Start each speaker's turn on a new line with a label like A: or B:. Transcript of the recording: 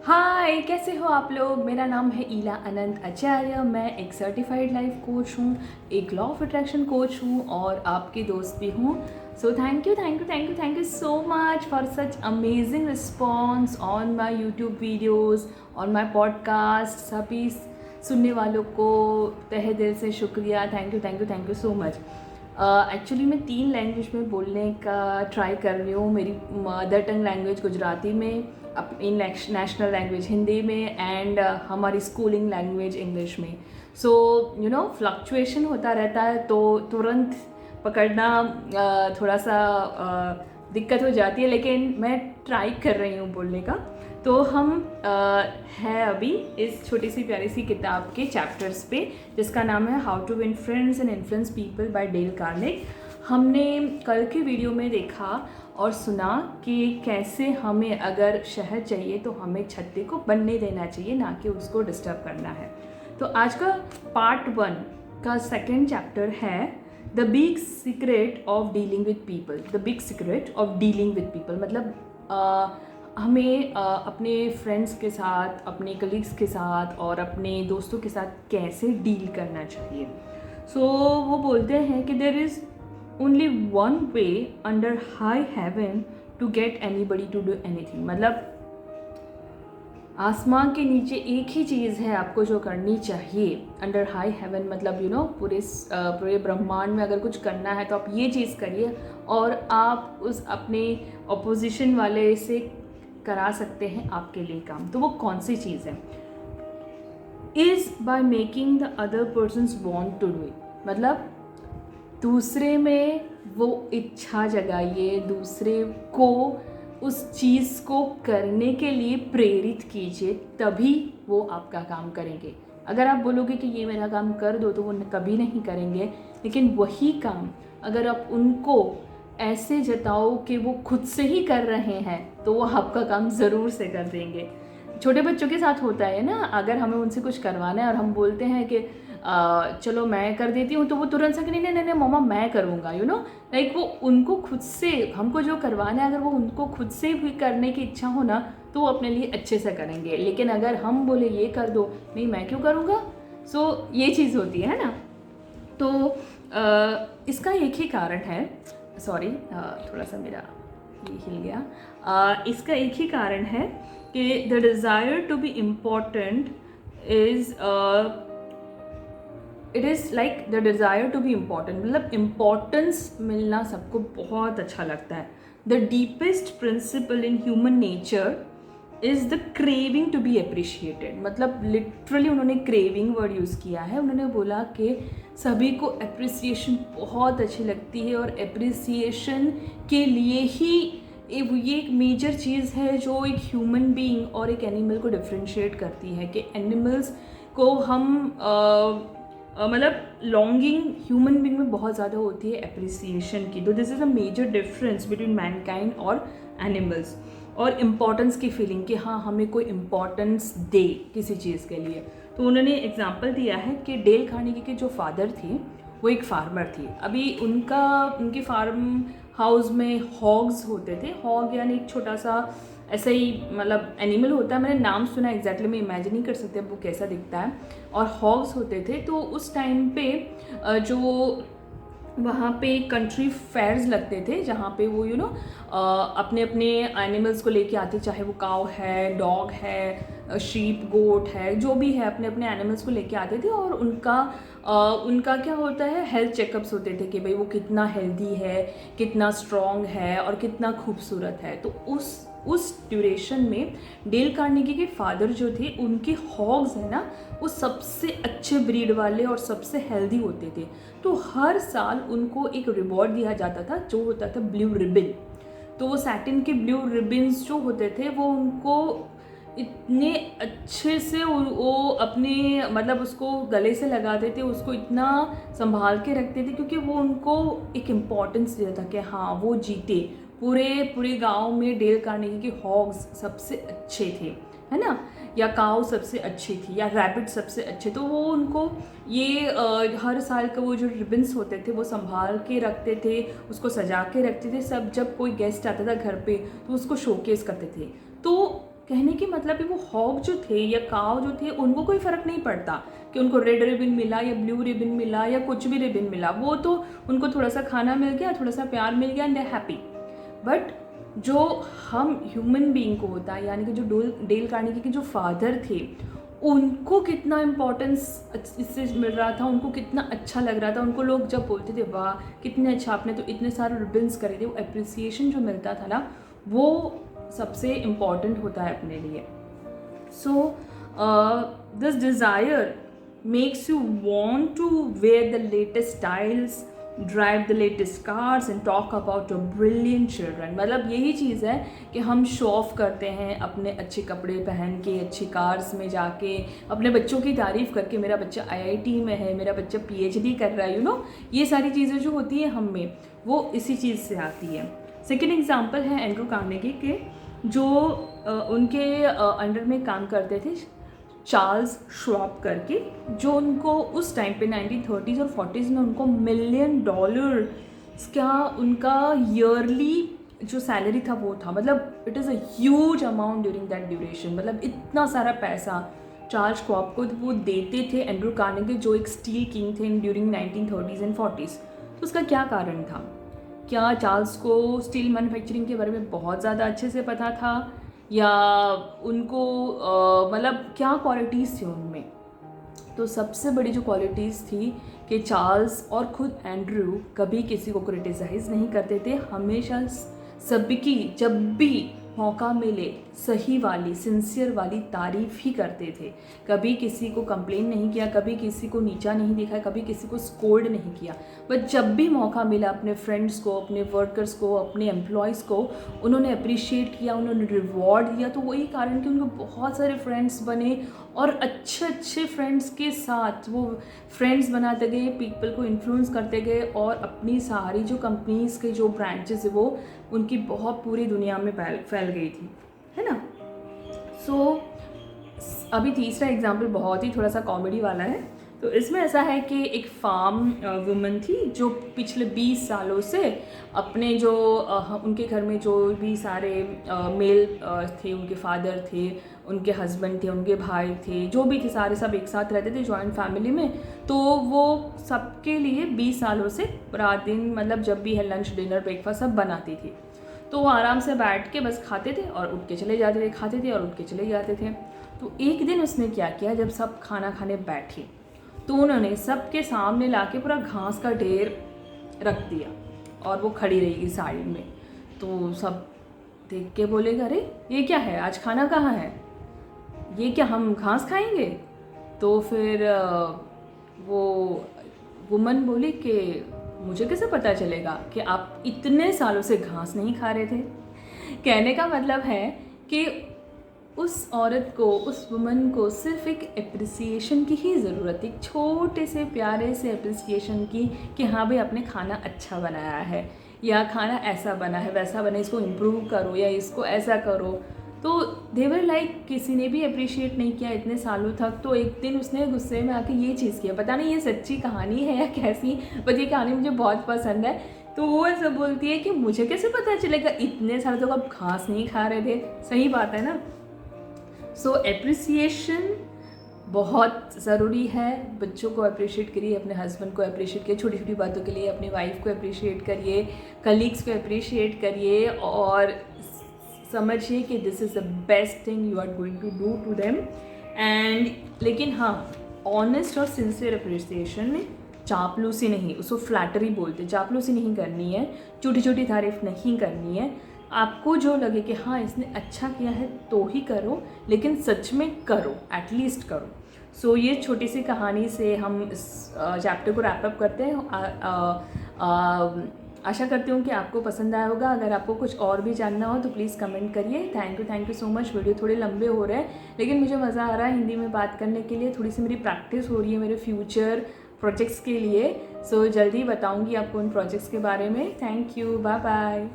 A: हाय, कैसे हो आप लोग। मेरा नाम है ईला अनंत आचार्य। मैं एक सर्टिफाइड लाइफ कोच हूँ, एक लॉ ऑफ अट्रैक्शन कोच हूँ और आपकी दोस्त भी हूँ। So thank you so much for such amazing response on my YouTube videos, on my podcast. सभी सुनने वालों को तहे दिल से शुक्रिया। Thank you so much. Actually मैं 3 लैंग्वेज में बोलने का ट्राई कर रही हूँ। मेरी मदर टंग लैंग्वेज गुजराती में, अपनी नेशनल लैंग्वेज हिंदी में एंड हमारी स्कूलिंग लैंग्वेज इंग्लिश में। सो फ्लक्चुएशन होता रहता है, तो तुरंत पकड़ना थोड़ा सा दिक्कत हो जाती है, लेकिन मैं ट्राई कर रही हूँ बोलने का। तो हम है अभी इस छोटी सी प्यारी सी किताब के चैप्टर्स पे, जिसका नाम है how to win friends and influence people by Dale Carnegie. हमने कल के वीडियो में देखा और सुना कि कैसे हमें अगर शहद चाहिए तो हमें छत्ते को बनने देना चाहिए, ना कि उसको डिस्टर्ब करना है। तो आज का पार्ट 1 का सेकेंड चैप्टर है the big secret of dealing with people. The big secret of dealing with people मतलब हमें अपने फ्रेंड्स के साथ, अपने कलीग्स के साथ और अपने दोस्तों के साथ कैसे डील करना चाहिए। सो वो बोलते हैं कि there is only one way under high heaven to get anybody to do anything. मतलब आसमान के नीचे एक ही चीज़ है आपको जो करनी चाहिए। अंडर हाई हेवन मतलब पूरे ब्रह्मांड में अगर कुछ करना है तो आप ये चीज़ करिए और आप उस अपने ऑपोजिशन वाले से करा सकते हैं आपके लिए काम। तो वो कौन सी चीज़ है? Is by making the other persons want to do it. मतलब दूसरे में वो इच्छा जगाइए, दूसरे को उस चीज़ को करने के लिए प्रेरित कीजिए, तभी वो आपका काम करेंगे। अगर आप बोलोगे कि ये मेरा काम कर दो तो वो कभी नहीं करेंगे, लेकिन वही काम अगर आप उनको ऐसे जताओ कि वो खुद से ही कर रहे हैं तो वो आपका काम ज़रूर से कर देंगे। छोटे बच्चों के साथ होता है ना, अगर हमें उनसे कुछ करवाना है और हम बोलते हैं कि चलो मैं कर देती हूँ, तो वो तुरंत से कि नहीं मम्मा मैं करूँगा, लाइक वो उनको खुद से, हमको जो करवाना है अगर वो उनको खुद से भी करने की इच्छा हो ना तो वो अपने लिए अच्छे से करेंगे। लेकिन अगर हम बोले ये कर दो, नहीं मैं क्यों करूँगा, सो ये चीज़ होती है ना। तो इसका एक ही कारण है, सॉरी थोड़ा सा मेरा ये हिल गया। इसका एक ही कारण है कि the desire to be important is it is like the desire to be important. मतलब इम्पॉर्टेंस मिलना सबको बहुत अच्छा लगता है। The deepest principle in human nature is the craving to be appreciated. मतलब लिटरली उन्होंने क्रेविंग वर्ड यूज़ किया है। उन्होंने बोला कि सभी को अप्रिसिएशन बहुत अच्छी लगती है और अप्रिसिएशन के लिए ही ये एक मेजर चीज़ है जो एक ह्यूमन बीइंग और एक एनिमल को डिफ्रेंशिएट करती है। कि एनिमल्स को हम मतलब लॉन्गिंग ह्यूमन बीइंग में बहुत ज़्यादा होती है अप्रिसिएशन की। तो this is a major difference between mankind और एनिमल्स। और इम्पॉर्टेंस की फीलिंग कि हाँ हमें कोई इम्पॉर्टेंस दे किसी चीज़ के लिए। तो उन्होंने एग्जांपल दिया है कि डेल कार्नेगी के जो फादर थी वो एक फार्मर थी। अभी उनकी फार्म हाउस में हॉग्स होते थे। हॉग यानी एक छोटा सा ऐसा ही मतलब एनिमल होता है, मैंने नाम सुना, एग्जैक्टली मैं इमेजिन नहीं कर सकती वो कैसा दिखता है। और हॉग्स होते थे। तो उस टाइम पे जो वहाँ पे कंट्री फेयर्स लगते थे जहाँ पे वो अपने अपने एनिमल्स को लेके आते, चाहे वो काव है, डॉग है, शीप, गोट है, जो भी है अपने अपने एनिमल्स को लेके आते थे। और उनका क्या होता है, हेल्थ चेकअप्स होते थे कि भाई वो कितना हेल्दी है, कितना स्ट्रॉन्ग है और कितना खूबसूरत है। तो उस ड्यूरेशन में डेल कार्नेगी के फादर जो थे उनके हॉग्स है ना वो सबसे अच्छे ब्रीड वाले और सबसे हेल्दी होते थे। तो हर साल उनको एक रिवॉर्ड दिया जाता था जो होता था ब्लू रिबन। तो वो सैटिन के ब्लू रिबन्स जो होते थे वो उनको इतने अच्छे से वो अपने मतलब उसको गले से लगाते थे, उसको इतना संभाल के रखते थे क्योंकि वो उनको एक इम्पॉर्टेंस देता था कि हाँ वो जीते। पूरे गांव में डेल कार्नेगी के हॉग्स सबसे अच्छे थे, है ना, या काऊ सबसे अच्छी थी या रैबिट सबसे अच्छे। तो वो उनको ये हर साल का वो जो रिबन्स होते थे वो संभाल के रखते थे, उसको सजा के रखते थे। सब जब कोई गेस्ट आता था घर पे तो उसको शोकेस करते थे। तो कहने की मतलब है वो हॉग जो थे या काव जो थे उनको कोई फ़र्क नहीं पड़ता कि उनको रेड रिबन मिला या ब्लू रिबन मिला या कुछ भी रिबन मिला, वो तो उनको थोड़ा सा खाना मिल गया, थोड़ा सा प्यार मिल गया एंड दे हैप्पी। बट जो हम ह्यूमन बीइंग को होता है, यानी कि जो डेल कार्नेगी के जो फादर थे, उनको कितना इम्पोर्टेंस इससे मिल रहा था, उनको कितना अच्छा लग रहा था। उनको लोग जब बोलते थे वाह कितने अच्छा आपने तो इतने सारे रिबन्स करे थे, वो अप्रिसिएशन जो मिलता था ना, वो सबसे इम्पॉर्टेंट होता है अपने लिए। So this desire makes you want to wear the latest styles, drive the latest cars and talk about your brilliant children। मतलब यही चीज़ है कि हम शो ऑफ करते हैं अपने अच्छे कपड़े पहन के, अच्छी कार्स में जाके, अपने बच्चों की तारीफ़ करके, मेरा बच्चा IIT में है, मेरा बच्चा PhD कर रहा है, यू नो, ये सारी चीज़ें जो होती हैं हम में, वो इसी चीज़ से आती है। सेकेंड एग्जाम्पल है एंड्रू कार्नेगी के, जो उनके अंडर में काम करते थे चार्ल्स श्वाब करके, जो उनको उस टाइम पे 1930s और 40s में उनको $1 मिलियन क्या उनका ईयरली जो सैलरी था वो था। मतलब it is a huge amount during that duration. मतलब इतना सारा पैसा चार्ल्स श्वाब को वो देते थे एंड्रू कार्नेगी, जो एक स्टील किंग थे ड्यूरिंग 1930s एंड 40s। तो उसका क्या कारण था? क्या चार्ल्स को स्टील मैन्युफैक्चरिंग के बारे में बहुत ज़्यादा अच्छे से पता था, या उनको मतलब क्या क्वालिटीज़ थी उनमें? तो सबसे बड़ी जो क्वालिटीज़ थी कि चार्ल्स और खुद एंड्रू कभी किसी को क्रिटिसाइज़ नहीं करते थे, हमेशा सबकी जब भी मौका मिले सही वाली सिंसियर वाली तारीफ़ ही करते थे। कभी किसी को कंप्लेन नहीं किया, कभी किसी को नीचा नहीं देखा, कभी किसी को स्कोल्ड नहीं किया। बट जब भी मौका मिला अपने फ्रेंड्स को, अपने वर्कर्स को, अपने एम्प्लॉयज़ को उन्होंने अप्रिशिएट किया, उन्होंने रिवॉर्ड दिया। तो वही कारण कि उनको बहुत सारे फ्रेंड्स बने और अच्छे अच्छे फ्रेंड्स के साथ वो फ्रेंड्स बनाते गए, पीपल को इन्फ्लुएंस करते गए और अपनी सारी जो कंपनीज़ के जो ब्रांचेस है वो उनकी बहुत पूरी दुनिया में फैल गई थी, है ना। सो अभी तीसरा एग्जाम्पल बहुत ही थोड़ा सा कॉमेडी वाला है। तो इसमें ऐसा है कि एक फार्म वुमन थी जो पिछले 20 सालों से अपने जो उनके घर में जो भी सारे मेल थे, उनके फादर थे, उनके हस्बैंड थे, उनके भाई थे, जो भी थे सारे सब एक साथ रहते थे जॉइंट फैमिली में। तो वो सबके लिए 20 सालों से रात दिन मतलब जब भी है लंच डिनर ब्रेकफास्ट सब बनाती थी। तो वो आराम से बैठ के बस खाते थे और उठ के चले जाते थे, खाते थे और उठ के चले जाते थे। तो एक दिन उसने क्या किया, जब सब खाना खाने बैठे तो उन्होंने सबके सामने लाके पूरा घास का ढेर रख दिया और वो खड़ी रहेगी साइड में। तो सब देख के बोले अरे ये क्या है, आज खाना कहाँ है, ये क्या हम घास खाएंगे? तो फिर वो वुमन बोली कि मुझे कैसे पता चलेगा कि आप इतने सालों से घास नहीं खा रहे थे। कहने का मतलब है कि उस औरत को, उस वुमन को सिर्फ एक एप्रिसिएशन की ही ज़रूरत थी, छोटे से प्यारे से एप्रिसिएशन की कि हाँ भाई आपने खाना अच्छा बनाया है, या खाना ऐसा बना है वैसा बना, इसको इम्प्रूव करो या इसको ऐसा करो। तो देवर लाइक किसी ने भी अप्रिशिएट नहीं किया इतने सालों तक। तो एक दिन उसने गुस्से में आके ये चीज़ किया, पता नहीं ये सच्ची कहानी है या कैसी, बट ये कहानी मुझे बहुत पसंद है। तो वो ऐसा बोलती है कि मुझे कैसे पता चलेगा, इतने सालों तक आप घास नहीं खा रहे थे। सही बात है ना। सो एप्रिसिएशन बहुत ज़रूरी है। बच्चों को अप्रिशिएट करिए, अपने हस्बैंड को अप्रिशिएट करिए, छोटी छोटी बातों के लिए अपनी वाइफ को अप्रिशिएट करिए, कलीग्स को अप्रिशिएट करिए और समझिए कि this is the best thing you are going to do to them. And लेकिन हाँ, ऑनेस्ट और सिंसियर अप्रिसिएशन में चापलूसी नहीं, उसको फ्लैटरी बोलते, चापलूसी नहीं करनी है, छोटी छोटी तारीफ नहीं करनी है। आपको जो लगे कि हाँ इसने अच्छा किया है तो ही करो, लेकिन सच में करो, एटलीस्ट करो। सो ये छोटी सी कहानी से हम इस चैप्टर को रैप अप करते हैं। आशा करती हूँ कि आपको पसंद आया होगा। अगर आपको कुछ और भी जानना हो तो प्लीज़ कमेंट करिए। Thank you so much. Video थोड़े लंबे हो रहे हैं लेकिन मुझे मज़ा आ रहा है हिंदी में बात करने के लिए। थोड़ी सी मेरी प्रैक्टिस हो रही है मेरे फ्यूचर प्रोजेक्ट्स के लिए। सो जल्दी बताऊँगी आपको उन प्रोजेक्ट्स के बारे में। Thank you, bye bye.